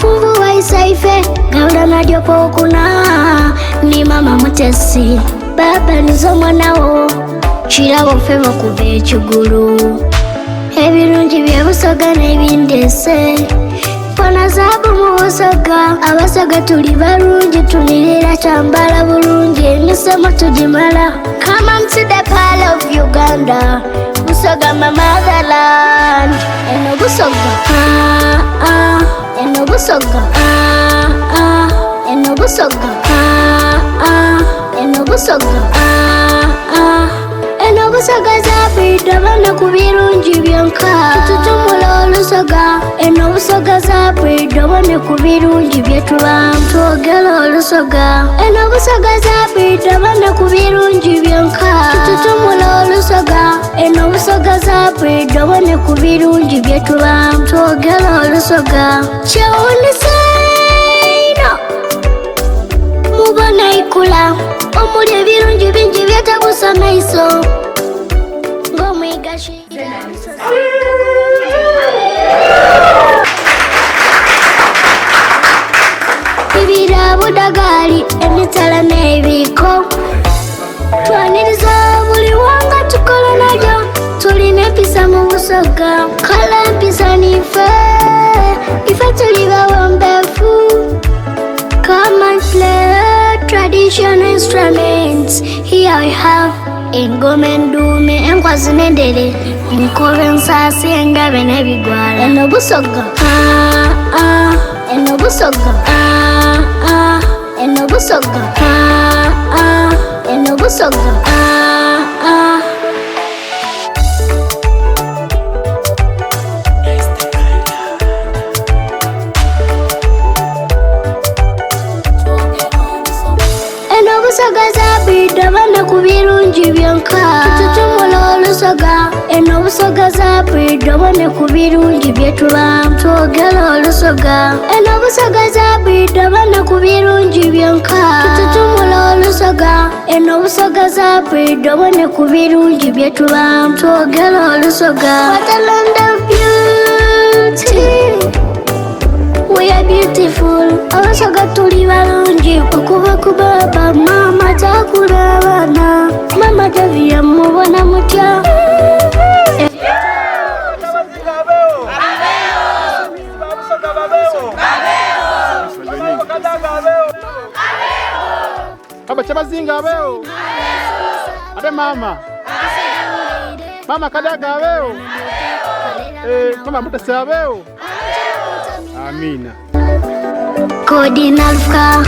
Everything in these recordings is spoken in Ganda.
afuvu waisaife gaula nadyopo kuna ni mama mutesi baba nizo mwanawo chirabo febo kuva ekigulu ebirungi byebusoga n'ebindese fona zaabu mu busoga abasoga tuli balungi tunirira kyambala bulungi emisemo tugimala. Come on to the pearl of Uganda, busoga my motherland. Eno busoga eno busoga eno busoga eno busoga eno busoga zabwidde bana ku birungi byonka tutumula olusoga. Eno busoga zabwidde bana ku birungi byetubamu twogera olusoga. Eno busoga zabwidde bana ku birungi byonka tutumula olusoga. Eno busoga zabwidde bana ku birungi byetubamu twogera olusoga. Kyewuunyisa ino mubona ikula omuli ebirungi bingi byetabusa maiso ng'omwigashi ibira budagali emitala n'ebiko twaniriza buli wanga tukola nalyo tulina empisa mu busoga kala empisa nife ife tuli bawombefu. Come and play traditional instruments. Here we have engoma enduume enkwazi n'endere enkobe ensasi engabe n'ebigwala. Eno busoga eno busoga eno busoga eno busoga busoga zabwidde bana ku birungi byonka tutumula olusoga. Eno busoga zabwidde bana ku birungi byetubamu twogera olusoga. Eno busoga zabwidde bana ku birungi byonka tutumula olusoga. Eno busoga zabwidde bana ku birungi byetubamu twogera olusoga. What a land of beauty, we are beautiful. Abasoga tuli balungi okuva ku baba mama takula abaana mama Davia mubona mutya. Abachabazinga abeo abe mama kadaga abeo mama mutesi abeo. Amina. Kodi nalfuka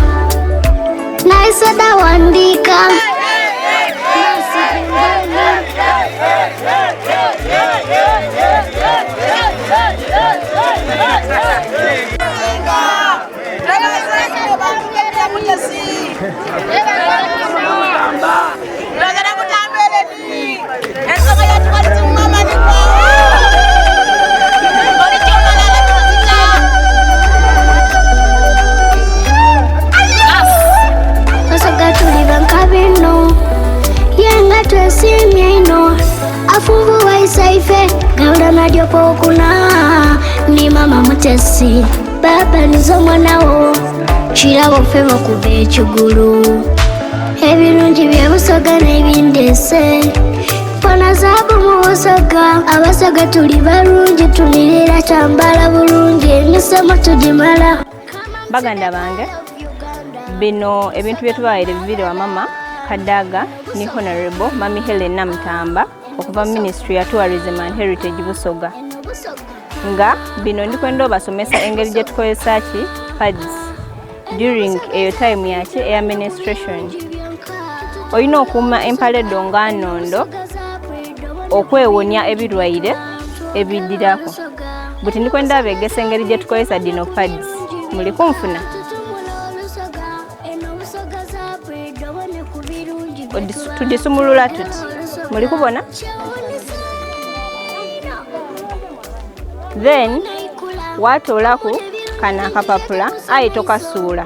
naisada wandika afuvu waisaife gaula nadyopo kuna ni mama mutesi baba nizo mwanawo chirabo febo kuva ekigulu ebirungi byebusoga n'ebindese fona zaabu mu busoga abasoga tuli balungi tunirira kyambala bulungi emisemo tugimala. Baganda bange bino ebintu byetubaire bibiri wa mama Kadaga ni Honorable Mami Helen Namtamba okuva Ministry ya Tourism and Heritage Busoga. Nga bino ndikwenda basomesa engeri gye tukozesa ki pads during eyo time yaki air administration. Oyina okuuma empaledo nga nondo okwewonya ebirwaire ebidirako. Buti ndikwenda begesa engeri gye tukozesa dino pads. Muli kunfuna? Tudisumulula tuti. Muli kubona? Then watolaku kana akapapula ayi tokasuula.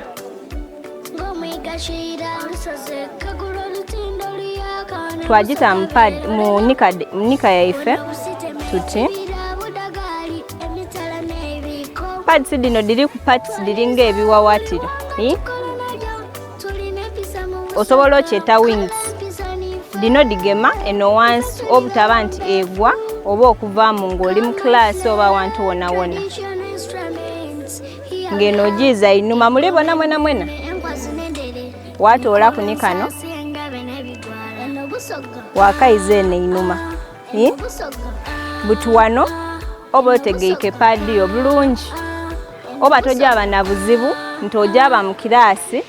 Twagita mpad mu nika yaife tuti pads dino diri ku pads diringa ebiwawatiro osobola okyeta wings dino digema eno once obutaba nti egwa oba okuvaamu ng'oli mu class oba wantu wona wona ng'eno ogiiza inuma muli bona mwena watoola kuni kano wakayiza eno inuma buti wano oba otegeike paadiyo bulungi oba tojaba na buzibu nti ojaba mu kiraasi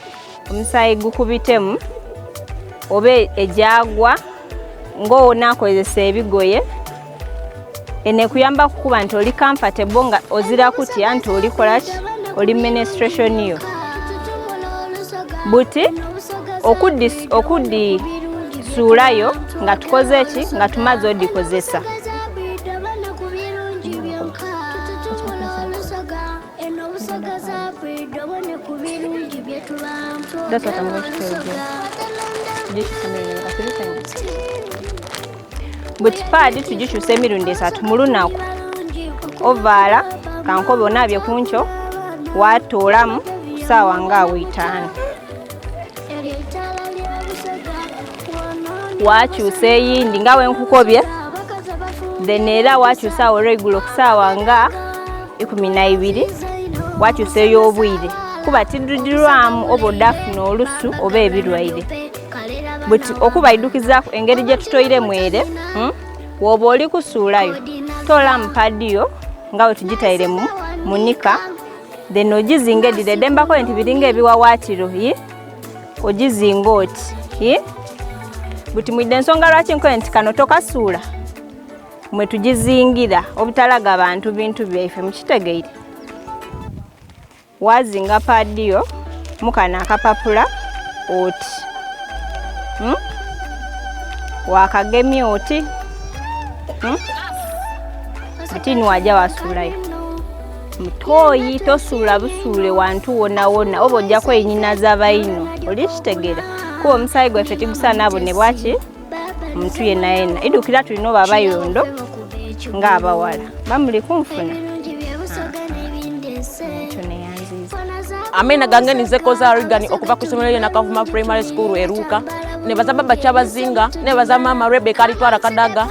omusaayi gukubitemu oba ejagwa ng'onaakozesa ebigoye ene kuyamba kukuba nti oli comfortable nga ozira kutya nti olikolaki oli menstruation yo buti okudisuulayo nga tukoze ki nga tumaze odikozesa That's what I'm going to tell you. But padi tugikyusa emirundi 3 mu lunaku ovaala kankobe onaabye kuncho watoolamu kusaawa nga 5 wakyusa eyindi nga wenkukobye then era wakyusa regular kusaawa nga 12 wakyusa ey'obwire kuba tidudirwamu oba odafuna olusu oba ebirwaire buti okuba idukizaako engeri gye tutoire mwere woba oli kusuulayo toola mu padiyo nga we tugitaire mu munika then ogizinga edire dembako nti biringa ebiwawaatiro ogizinga oti buti mwidde ensonga lwaki nkoye nti kano tokasuula mwe tugizingira obutalaga abantu bintu byaife mukitegeire wazinga padiyo mukana akapapula oti wakagemye oti bitini waja wasuulayo mutoyi tosuula busuule wantu wona wona oba ojja kwenyinaza bayino oli kitegera kuba omusaayi gwaffe tigusaana abone bwaki omuntu yenna yenna idukira tulina oba abayondo ng'abawala bamuli kunfuna Amena gange nizekoza Regan okuva ku ssomero lya Nakavuma Primary School eruka nebaza baba Kyabazinga nebaza mama Rebecca Alitwala Kadaga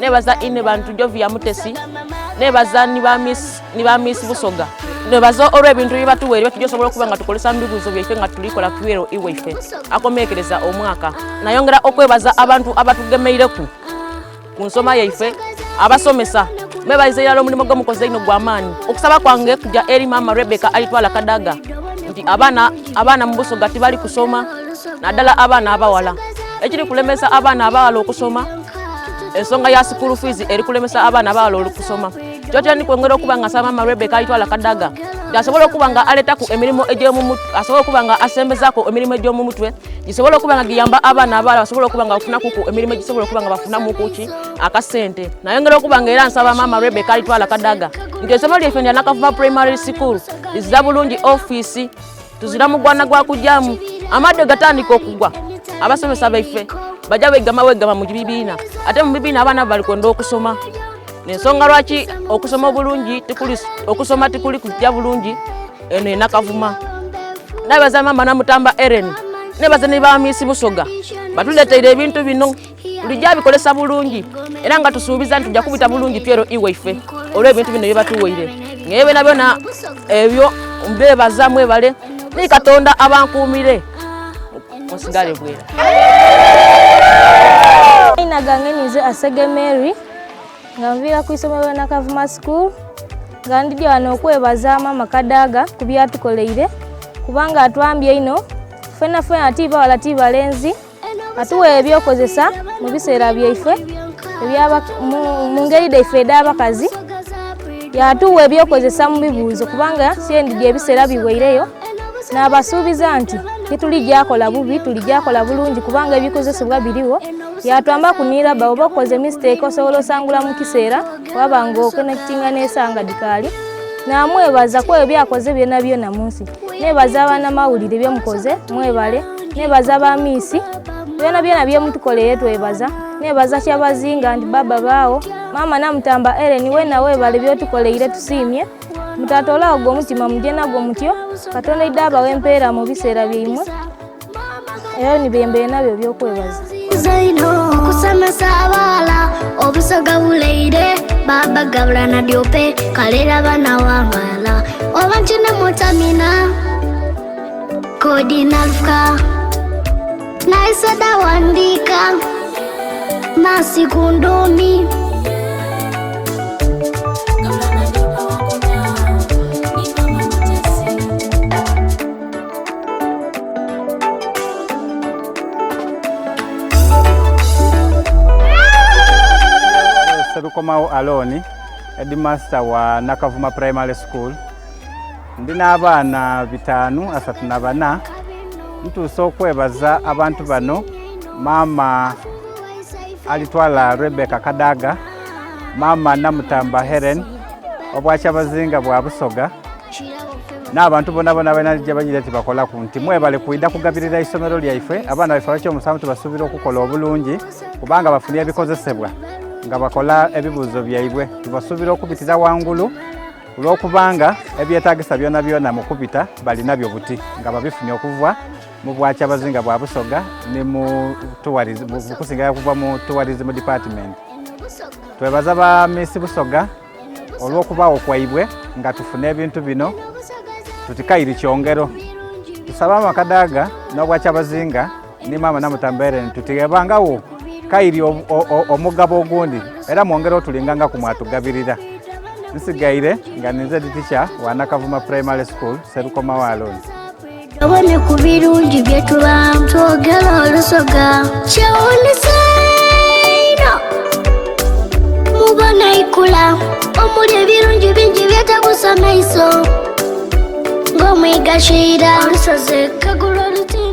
nebaza ine bantu Jovia Mutesi nebaza ni ba miss Busoga nebaza olw'ebintu byebatuweere tujosobola okuba nga tukolesa mbibuzo byaife nga tulikola kuwero iwaife akomekereza omwaka nayongera okwebaza abantu abatugemeireku ku nsoma yaife abasomesa mebaizira omulimu gw'omukozi ino gw'amaanyi okusaba kwange kujja eri mama Rebecca Alitwala Kadaga nti abaana mu Busoga tibali kusoma naddala abaana abawala ekiri kulemesa abaana abawala okusoma ensonga ya school fees eri kulemesa abaana abawala okusoma kyotya ni kwongera okuba nga saba mama Rebecca Alitwala Kadaga asobola okuba nga aletaku emirimu egy'omumutwe asobola okuba nga asembezaako emirimu egy'omumutwe gisobola okuba nga giyamba abaana abawala basobola okuba nga bafunakuku emirimu egisobola okuba nga bafunamu kuki akasente nayongera okuba nga era nsaba mama Rebecca Alitwala Kadaga nti essomo lyaife lya Nakavuma Primary School lizira bulungi office tuzira mugwana gwa kujjamu amadde gatandika okugwa abasomesa baife bajja wegama mu bibiina ate mu bibiina abaana balikonda okusoma nensonga lwaki okusoma bulungi okusoma tikuli kujja bulungi eno Nakavuma nebaza mama Namutamba Eren nebaza ne ba miss Busoga batuleteire ebintu bino tulijja bikolesa bulungi era nga tusuubiza nti tujja kubita bulungi pyero iwaife olw'ebintu bino byebatuweire ngebe nabyona ebyo mbebaza mwebale ni Katonda abankuumire osigale bwera ina gange nize Asege Mary nga nvira ku isomero lya Nakavuma School nga ndidi wano okwebaza mama Kadaga ku byatukoleire kubanga atwambye ino fena ati bawala ti balenzi atuwe ebyokozesa mu biseera byaife mu ngeri daife ed'abakazi yatuwe ebyokozesa mu bibuuzo kubanga siyendidi ebiseera biweireyo n'abasuubiza nti tetulijjakola bubi tulijjakola bulungi kubanga ebikozesebwa biriwo yatwamba kunira ba oba okoze mistake osobola osangula mu kiseera waba ng'okonekitinga n'esanga dikaali namwebaza ku ebyo byakoze byonna byonna mu nsi nebaza abaana mawulire byemukoze mwebale nebaza bamiisi byonna byonna byemutukoleye twebaza nebaza Kyabazinga nti baba baawo mama Namutamba Eren wena webale byotukoleire tusiimye mutatoola ogwo omutima mugye nagwo mutyo Katonda idde abawa empeera mu biseera byammwe era nibembeere nabyo by'okwebaza Zaino kusomesa abaala obusoga buleire baba gabula na dyope kalera bana wangala oba nkine mutamina kodi nalfuka naisada wandika masi kundumi Serukomawo Aloni, headmaster wa Nakavuma Primary School. Ndina abaana 5 asatu na bana. Ntuuse okwebaza abantu bano mama alitwala Rebecca Kadaga, mama Namutamba Helen obwakyabazinga bwa Busoga n'abantu bonna balina gye bagira bakola ku nti mwebale kuidda kugabirira isomero lyaife abaana baife abakyomusanvu tubasuubira okukola obulungi kubanga bafunye ebikozesebwa nga bakola ebibuuzo byaibwe tubasuubira okubitira wangulu olw'okubanga ebyetaagisa byonna byonna mu kubita balina byo buti nga babifunye okuva mu bwakyabazinga bwa Busoga ne mu kusingayo kuva mu tourism department. Twebaza ba Miss Busoga olw'okubaawo kwaibwe nga tufune ebintu bino tutikairi kyongero tusaba amakadaga n'obwakyabazinga ne mama Namutambere tutigebangawo kairi omugabo ogundi era mwongere otulinganga ku mwatugabirira nsigaire nga ninze teacher wa Nakavuma Primary School Serukomawo Aloni. Abone ku birungi byetuba twogera olusoga kyewuniseino mubona ikula omuli ebirungi bingi byetabusa maiso ng'omwigashira olusozi kagula oluti